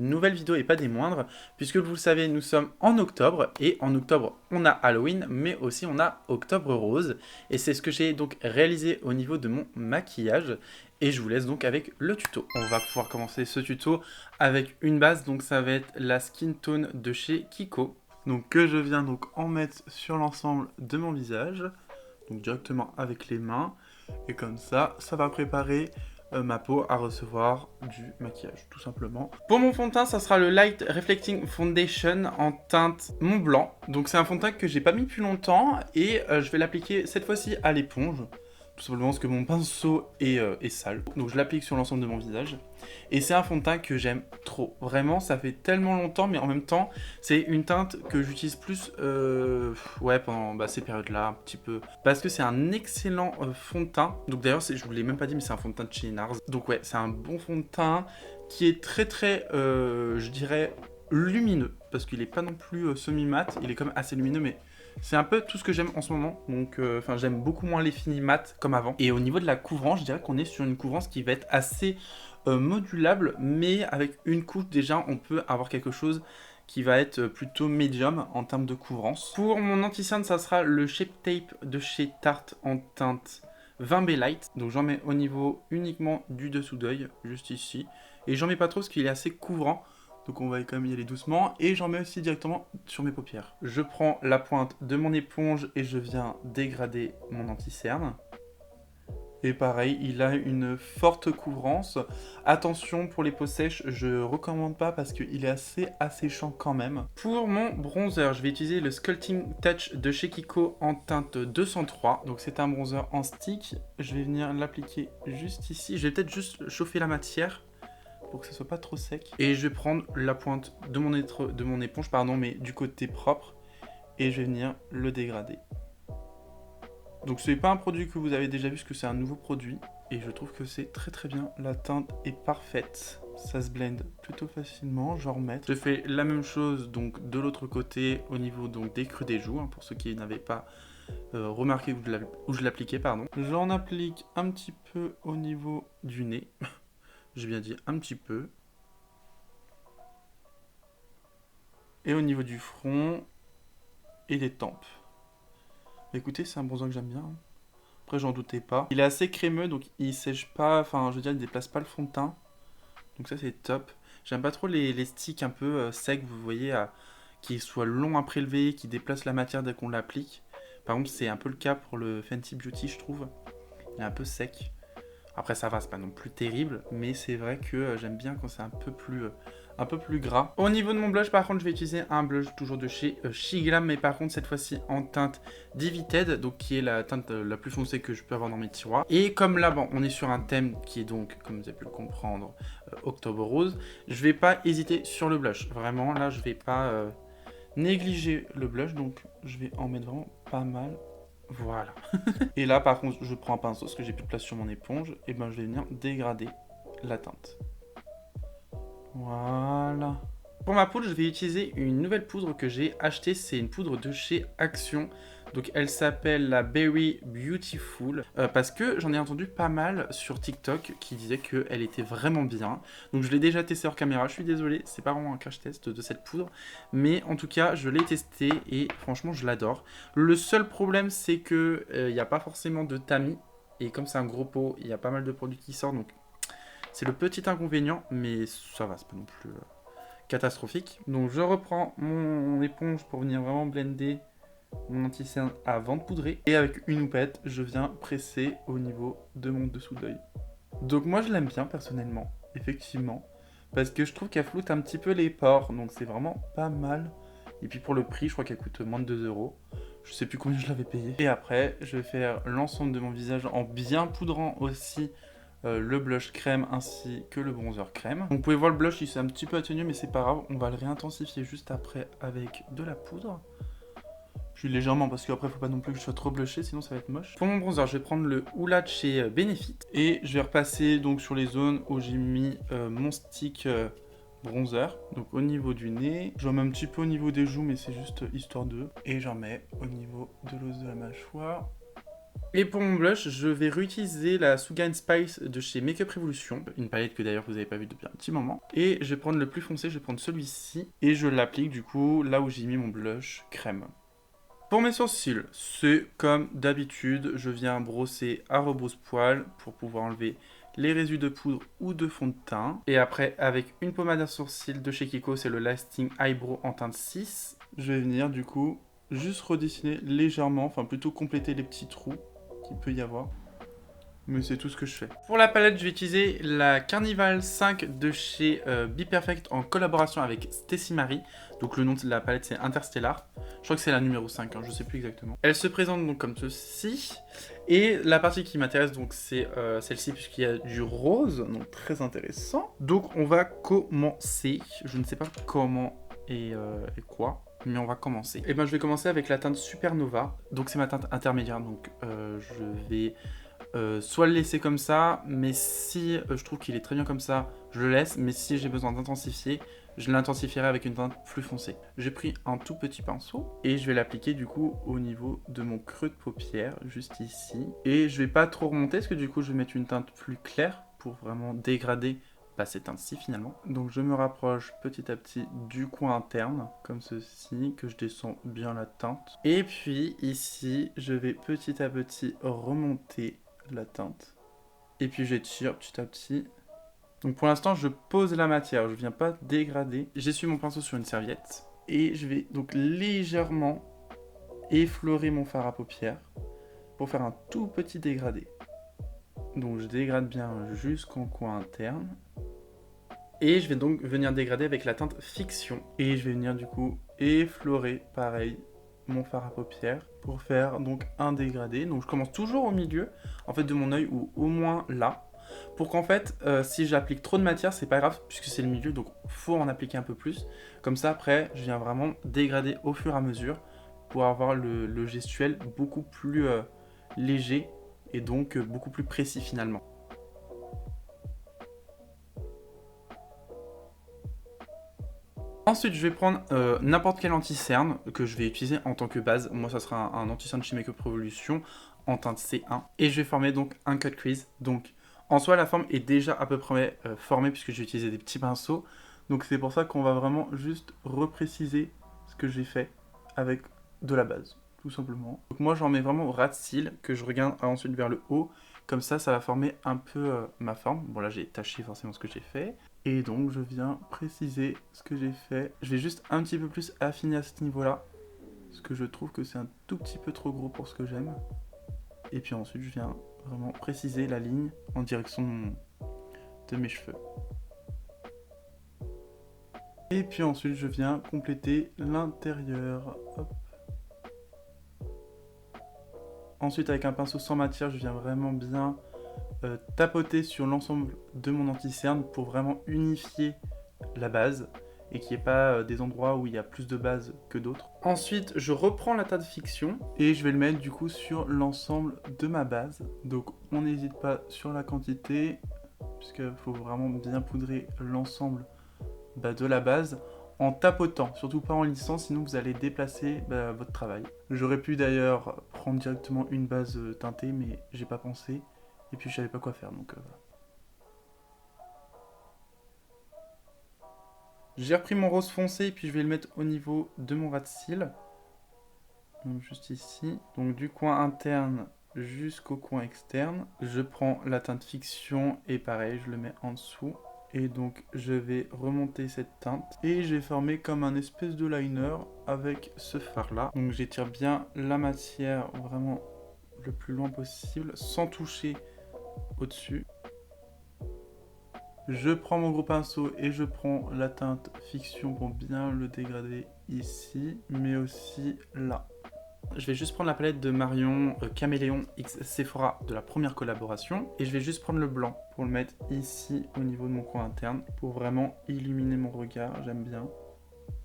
Nouvelle vidéo et pas des moindres, puisque vous le savez, nous sommes en octobre, et en octobre, on a Halloween, mais aussi on a Octobre Rose, et c'est ce que j'ai donc réalisé au niveau de mon maquillage, et je vous laisse donc avec le tuto. On va pouvoir commencer ce tuto avec une base, donc ça va être la Skin Tone de chez Kiko, donc que je viens donc en mettre sur l'ensemble de mon visage, donc directement avec les mains, et comme ça va préparer ma peau à recevoir du maquillage, tout simplement. Pour mon fond de teint, ça sera le Light Reflecting Foundation en teinte Mont Blanc. Donc c'est un fond de teint que j'ai pas mis depuis longtemps et je vais l'appliquer cette fois-ci à l'éponge. Tout simplement parce que mon pinceau est sale. Donc je l'applique sur l'ensemble de mon visage. Et c'est un fond de teint que j'aime trop. Vraiment, ça fait tellement longtemps, mais en même temps, c'est une teinte que j'utilise plus pendant ces périodes-là, un petit peu. Parce que c'est un excellent fond de teint. Donc d'ailleurs, je vous l'ai même pas dit, mais c'est un fond de teint de chez Nars. Donc ouais, c'est un bon fond de teint qui est très très, je dirais, lumineux. Parce qu'il est pas non plus semi-mat, il est quand même assez lumineux, mais c'est un peu tout ce que j'aime en ce moment, donc j'aime beaucoup moins les finis mat comme avant. Et au niveau de la couvrance, je dirais qu'on est sur une couvrance qui va être assez modulable, mais avec une couche déjà, on peut avoir quelque chose qui va être plutôt médium en termes de couvrance. Pour mon anti-cerne, ça sera le Shape Tape de chez Tarte en teinte 20B Light. Donc j'en mets au niveau uniquement du dessous d'œil, juste ici. Et j'en mets pas trop parce qu'il est assez couvrant. Donc on va quand même y aller doucement. Et j'en mets aussi directement sur mes paupières. Je prends la pointe de mon éponge et je viens dégrader mon anti-cerne. Et pareil, il a une forte couvrance. Attention pour les peaux sèches, je recommande pas parce qu'il est assez asséchant quand même. Pour mon bronzer, je vais utiliser le Sculpting Touch de chez Kiko en teinte 203. Donc c'est un bronzer en stick. Je vais venir l'appliquer juste ici. Je vais peut-être juste chauffer la matière pour que ce soit pas trop sec. Et je vais prendre la pointe de mon éponge, mais du côté propre. Et je vais venir le dégrader. Donc ce n'est pas un produit que vous avez déjà vu, parce que c'est un nouveau produit. Et je trouve que c'est très très bien. La teinte est parfaite. Ça se blende plutôt facilement. Je vais remettre. Je fais la même chose donc de l'autre côté au niveau donc des creux des joues. Pour ceux qui n'avaient pas remarqué où je l'appliquais, pardon. J'en applique un petit peu au niveau du nez. J'ai bien dit un petit peu. Et au niveau du front et des tempes. Écoutez, c'est un bronzer que j'aime bien. Après, j'en doutais pas. Il est assez crémeux, donc il sèche pas, enfin, je veux dire, il déplace pas le fond de teint. Donc ça, c'est top. J'aime pas trop les sticks un peu secs, vous voyez, qui soient longs à prélever, qui déplacent la matière dès qu'on l'applique. Par exemple, c'est un peu le cas pour le Fenty Beauty, je trouve. Il est un peu sec. Après, ça va, c'est pas non plus terrible, mais c'est vrai que j'aime bien quand c'est un peu plus gras. Au niveau de mon blush, par contre, je vais utiliser un blush toujours de chez Shiglam, mais par contre, cette fois-ci en teinte Divited, donc qui est la teinte la plus foncée que je peux avoir dans mes tiroirs. Et comme là, bon, on est sur un thème qui est donc, comme vous avez pu le comprendre, Octobre Rose, je vais pas hésiter sur le blush. Vraiment, là, je vais pas négliger le blush, donc je vais en mettre vraiment pas mal. Voilà. Et là, par contre, je prends un pinceau, parce que j'ai plus de place sur mon éponge, et ben je vais venir dégrader la teinte. Voilà. Pour ma poudre, je vais utiliser une nouvelle poudre que j'ai achetée. C'est une poudre de chez Action. Donc elle s'appelle la Berry Beautiful. Parce que j'en ai entendu pas mal sur TikTok qui disaient qu'elle était vraiment bien. Donc je l'ai déjà testé hors caméra. Je suis désolé, c'est pas vraiment un crash test de cette poudre. Mais en tout cas, je l'ai testé et franchement, je l'adore. Le seul problème, c'est que il n'y a pas forcément de tamis. Et comme c'est un gros pot, il y a pas mal de produits qui sortent. Donc c'est le petit inconvénient, mais ça va, c'est pas non plus catastrophique. Donc je reprends mon éponge pour venir vraiment blender mon anti-cerne avant de poudrer. Et avec une houppette, je viens presser au niveau de mon dessous d'œil. Donc moi je l'aime bien personnellement, effectivement. Parce que je trouve qu'elle floute un petit peu les pores, donc c'est vraiment pas mal. Et puis pour le prix, je crois qu'elle coûte moins de 2 euros. Je sais plus combien je l'avais payé. Et après, je vais faire l'ensemble de mon visage en bien poudrant aussi le blush crème ainsi que le bronzer crème. Donc vous pouvez voir le blush, il s'est un petit peu atténué, mais c'est pas grave. On va le réintensifier juste après avec de la poudre. Puis légèrement, parce qu'après, faut pas non plus que je sois trop blushé, sinon ça va être moche. Pour mon bronzer, je vais prendre le Hoola de chez Benefit. Et je vais repasser donc sur les zones où j'ai mis mon stick bronzer. Donc au niveau du nez, j'en mets un petit peu au niveau des joues, mais c'est juste histoire d'eux. Et j'en mets au niveau de l'os de la mâchoire. Et pour mon blush, je vais réutiliser la Suga Spice de chez Makeup Revolution, une palette que d'ailleurs vous n'avez pas vue depuis un petit moment. Et je vais prendre le plus foncé, je vais prendre celui-ci, et je l'applique du coup là où j'ai mis mon blush crème. Pour mes sourcils, c'est comme d'habitude, je viens brosser à rebrousse-poil pour pouvoir enlever les résidus de poudre ou de fond de teint. Et après, avec une pommade à sourcils de chez Kiko, c'est le Lasting Eyebrow en teinte 6, je vais venir du coup juste redessiner légèrement, enfin plutôt compléter les petits trous qu'il peut y avoir. Mais c'est tout ce que je fais. Pour la palette, je vais utiliser la Carnival 5 de chez Be Perfect en collaboration avec Stacy Marie. Donc le nom de la palette c'est Interstellar. Je crois que c'est la numéro 5, hein, je sais plus exactement. Elle se présente donc comme ceci. Et la partie qui m'intéresse donc c'est celle-ci puisqu'il y a du rose, donc très intéressant. Donc on va commencer. Je ne sais pas comment et quoi. Mais on va commencer. Et ben je vais commencer avec la teinte Supernova. Donc c'est ma teinte intermédiaire. Donc je vais soit le laisser comme ça, mais si je trouve qu'il est très bien comme ça, je le laisse, mais si j'ai besoin d'intensifier, je l'intensifierai avec une teinte plus foncée. J'ai pris un tout petit pinceau et je vais l'appliquer du coup au niveau de mon creux de paupière, juste ici. Et je vais pas trop remonter parce que du coup je vais mettre une teinte plus claire pour vraiment dégrader ces teintes-ci finalement. Donc je me rapproche petit à petit du coin interne, comme ceci, que je descends bien la teinte. Et puis ici, je vais petit à petit remonter la teinte. Et puis j'étire petit à petit. Donc pour l'instant, je pose la matière, je viens pas dégrader. J'essuie mon pinceau sur une serviette. Et je vais donc légèrement effleurer mon fard à paupières pour faire un tout petit dégradé. Donc je dégrade bien jusqu'en coin interne. Et je vais donc venir dégrader avec la teinte Fiction. Et je vais venir du coup effleurer, pareil, mon fard à paupières pour faire donc un dégradé. Donc je commence toujours au milieu, en fait, de mon œil ou au moins là. Pour qu'en fait, si j'applique trop de matière, c'est pas grave puisque c'est le milieu, donc faut en appliquer un peu plus. Comme ça, après, je viens vraiment dégrader au fur et à mesure pour avoir le gestuel beaucoup plus léger et donc beaucoup plus précis finalement. Ensuite, je vais prendre n'importe quel anti-cerne que je vais utiliser en tant que base. Moi, ça sera un anti-cerne chez Makeup Revolution en teinte C1. Et je vais former donc un cut crease. Donc, en soi, la forme est déjà à peu près formée puisque j'ai utilisé des petits pinceaux. Donc, c'est pour ça qu'on va vraiment juste repréciser ce que j'ai fait avec de la base, tout simplement. Donc, moi, j'en mets vraiment au ras de cils que je regarde ensuite vers le haut. Comme ça va former un peu ma forme. Bon, là, j'ai taché forcément ce que j'ai fait. Et donc je viens préciser ce que j'ai fait. Je vais juste un petit peu plus affiner à ce niveau-là. Parce que je trouve que c'est un tout petit peu trop gros pour ce que j'aime. Et puis ensuite je viens vraiment préciser la ligne en direction de mes cheveux. Et puis ensuite je viens compléter l'intérieur. Hop. Ensuite avec un pinceau sans matière, je viens vraiment bien tapoter sur l'ensemble de mon anti-cerne pour vraiment unifier la base et qu'il n'y ait pas des endroits où il y a plus de base que d'autres. Ensuite, je reprends la teinte Fiction et je vais le mettre du coup sur l'ensemble de ma base. Donc on n'hésite pas sur la quantité puisqu'il faut vraiment bien poudrer l'ensemble de la base en tapotant, surtout pas en lissant, sinon vous allez déplacer votre travail. J'aurais pu d'ailleurs prendre directement une base teintée, mais j'ai pas pensé. Et puis je savais pas quoi faire, donc voilà. J'ai repris mon rose foncé et puis je vais le mettre au niveau de mon ras de cils. Donc juste ici. Donc du coin interne jusqu'au coin externe. Je prends la teinte Fiction et pareil, je le mets en dessous. Et donc je vais remonter cette teinte et je vais former comme un espèce de liner avec ce fard là. Donc j'étire bien la matière vraiment le plus loin possible sans toucher au-dessus. Je prends mon gros pinceau et je prends la teinte Fiction pour bien le dégrader ici, mais aussi là. Je vais juste prendre la palette de Marion Caméléon X Sephora de la première collaboration et je vais juste prendre le blanc pour le mettre ici au niveau de mon coin interne pour vraiment illuminer mon regard, j'aime bien.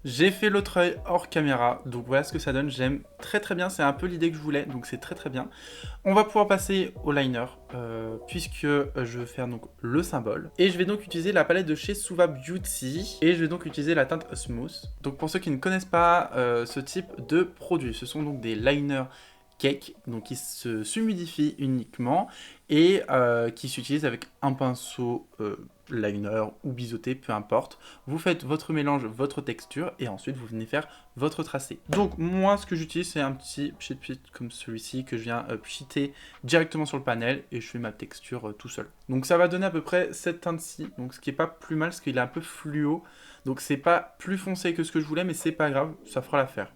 J'ai fait l'autre œil hors caméra, donc voilà ce que ça donne, j'aime très bien, c'est un peu l'idée que je voulais, donc c'est très bien. On va pouvoir passer au liner, puisque je vais faire donc le symbole. Et je vais donc utiliser la palette de chez Suva Beauty, et je vais donc utiliser la teinte Smooth. Donc pour ceux qui ne connaissent pas ce type de produit, ce sont donc des liners cake, donc qui se humidifie uniquement et qui s'utilise avec un pinceau liner ou biseauté, peu importe. Vous faites votre mélange, votre texture et ensuite vous venez faire votre tracé. Donc moi ce que j'utilise c'est un petit pchit comme celui-ci que je viens pchiter directement sur le panel et je fais ma texture tout seul. Donc ça va donner à peu près cette teinte-ci, donc ce qui est pas plus mal parce qu'il est un peu fluo. Donc c'est pas plus foncé que ce que je voulais mais c'est pas grave, ça fera l'affaire.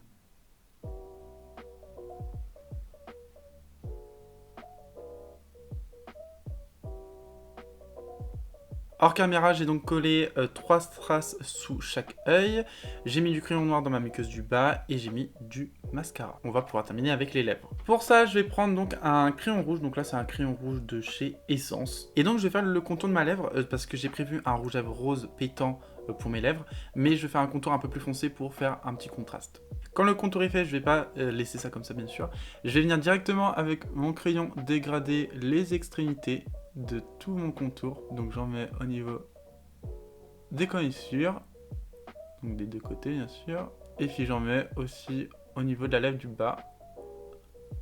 Hors caméra, j'ai donc collé 3 strass sous chaque œil. J'ai mis du crayon noir dans ma muqueuse du bas et j'ai mis du mascara. On va pouvoir terminer avec les lèvres. Pour ça, je vais prendre donc un crayon rouge. Donc là, c'est un crayon rouge de chez Essence. Et donc, je vais faire le contour de ma lèvre parce que j'ai prévu un rouge à lèvres rose pétant pour mes lèvres. Mais je vais faire un contour un peu plus foncé pour faire un petit contraste. Quand le contour est fait, je vais pas laisser ça comme ça, bien sûr. Je vais venir directement avec mon crayon dégrader les extrémités de tout mon contour. Donc j'en mets au niveau des commissures, donc des deux côtés bien sûr, et puis j'en mets aussi au niveau de la lèvre du bas.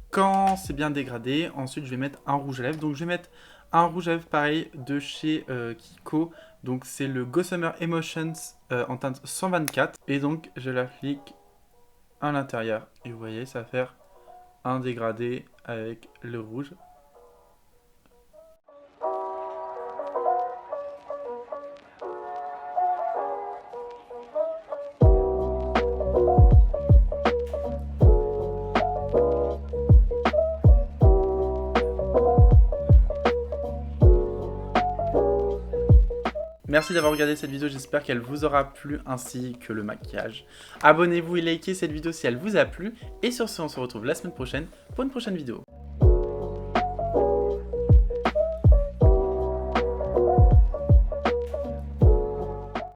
Quand c'est bien dégradé, ensuite je vais mettre un rouge à lèvres. Donc je vais mettre un rouge à lèvres pareil de chez Kiko. Donc c'est le Gossamer Emotions en teinte 124. Et donc je l'applique à l'intérieur. Et vous voyez, ça va faire un dégradé avec le rouge. Merci d'avoir regardé cette vidéo, j'espère qu'elle vous aura plu ainsi que le maquillage. Abonnez-vous et likez cette vidéo si elle vous a plu. Et sur ce, on se retrouve la semaine prochaine pour une prochaine vidéo.